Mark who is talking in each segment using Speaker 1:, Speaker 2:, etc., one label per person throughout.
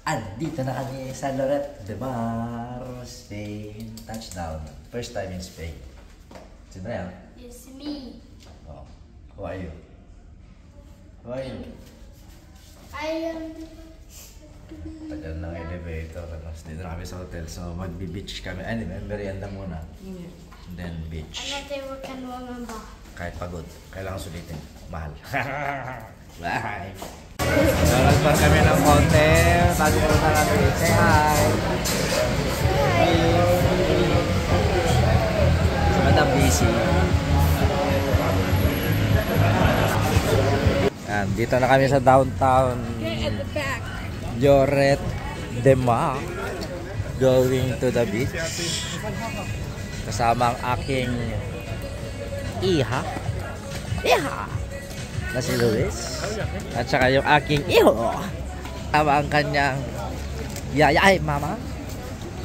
Speaker 1: Andito na kami sa Lloret de Mar, Spain. Touchdown. First time in Spain. Sino yan?
Speaker 2: It's me.
Speaker 1: Oh. Who are you? Who are you?
Speaker 2: I am...
Speaker 1: Tagal ng elevator. Dito na kami sa hotel. So magbi-beach kami. Ay, merienda muna. And then beach.
Speaker 2: Anatiwakan mo nga ba?
Speaker 1: Kahit pagod. Kailangan sulitin. Mahal. Bye! So, nagpar kami ng hotel. Bago ko na namin. Say hi! Hi! So, Madam busy. And dito na kami sa downtown Lloret de Mar. Going to the beach. Kasama ang aking iha. Na si Luis. At saka yung aking iho. Tama ang kanyang yayay mama.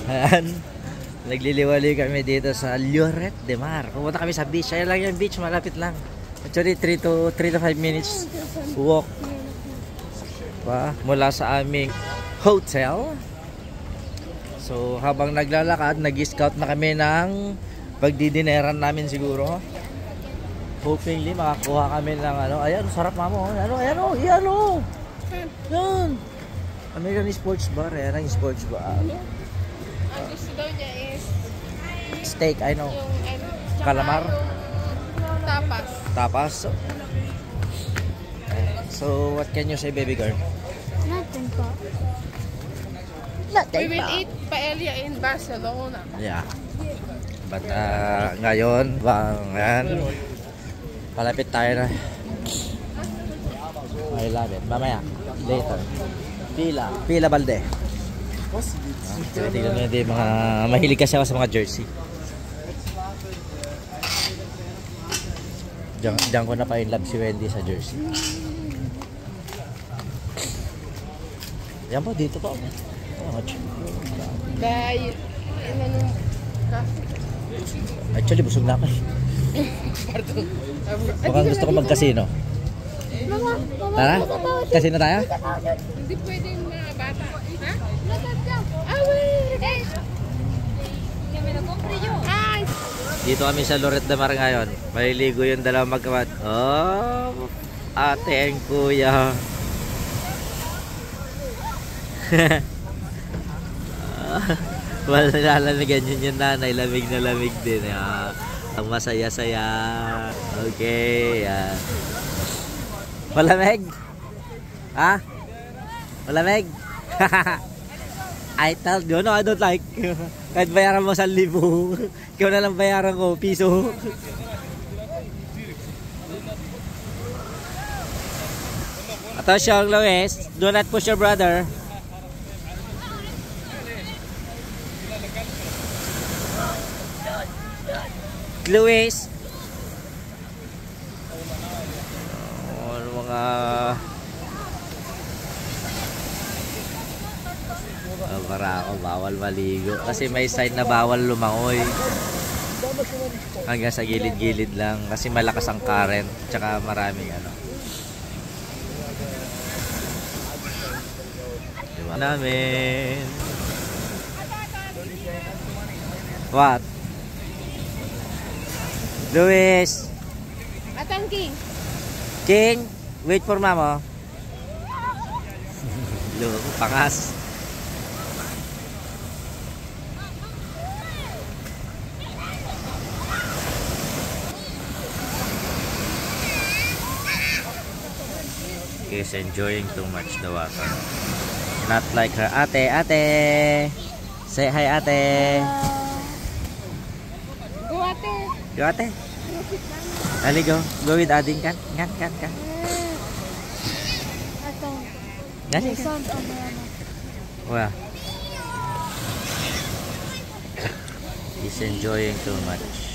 Speaker 1: Ayan. Nagliliwali kami dito sa Lloret de Mar. Pumunta kami sa beach. Ayan lang yung beach. Malapit lang. Actually 3 to 5 minutes walk mula sa aming hotel. So habang naglalakad, nag-scout na kami ng pagdidineran namin siguro. Hopefully makakuha kami ng ano. Ayan, sarap mamo. Ayan o. Yan. American sports bar. Ayan ang sports bar.
Speaker 3: Ang gusto daw niya is
Speaker 1: steak, I know.
Speaker 3: yung
Speaker 1: Calamar.
Speaker 3: tapas.
Speaker 1: So what can you say, baby girl?
Speaker 2: Nothing po.
Speaker 3: We will eat paella in Barcelona.
Speaker 1: Yeah. But ngayon, ayan. Malapit tayo na. I love it. Mamaya. Later. Pila balde. Tignan nyo din mga mahilig kasi ako sa mga jersey. Diyan ko na pa in love si Wendy sa jersey. Yan po, dito po.
Speaker 3: Dahil,
Speaker 1: Actually, busog na ako. Mukhang gusto ko mag-casino. Tara? Casino tayo?
Speaker 3: hindi pwede mga bata. Ha?
Speaker 1: Dito kami sa Lloret de Mar ngayon. Maliligo yung dalawang magkamat. Oh, ate and kuya. Wala nalalamigan yun yung nanay. Lamig na lamig din. Ang masaya-saya. Okay. Malamig? Ha? Malamig? I told you, no, I don't like. Kahit bayaran mo 1,000. Ikaw na lang bayaran ko, piso. Attention, Luis. Do not push your brother. Luis. Ano mga... para ako bawal maligo kasi may sign na bawal lumangoy hanggang sa gilid-gilid lang kasi malakas ang current tsaka maraming ano diba namin what Luis
Speaker 3: Atang
Speaker 1: King wait for mama loko pangas. Is enjoying too much the water. Not like her ate. Say hi ate.
Speaker 3: Go ate.
Speaker 1: Go ate. Dali go. Go with ading kan. Kan. Dali ka. Well. He's enjoying too much.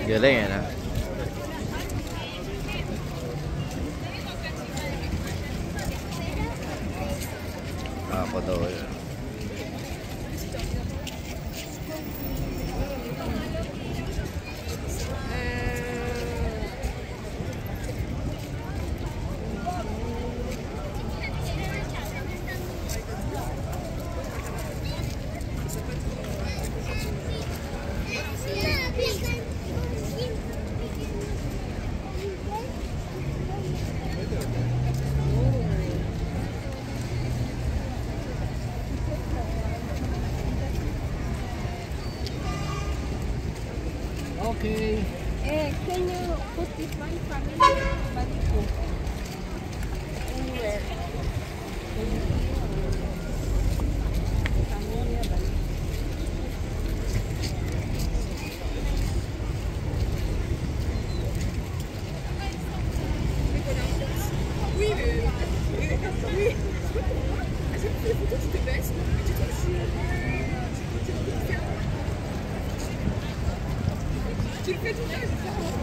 Speaker 1: Galing yan ah. Ako daw yun.
Speaker 4: Okay.
Speaker 3: Can you put this one family balico? Anywhere. Familia balico.
Speaker 5: Tu le fais tout seul,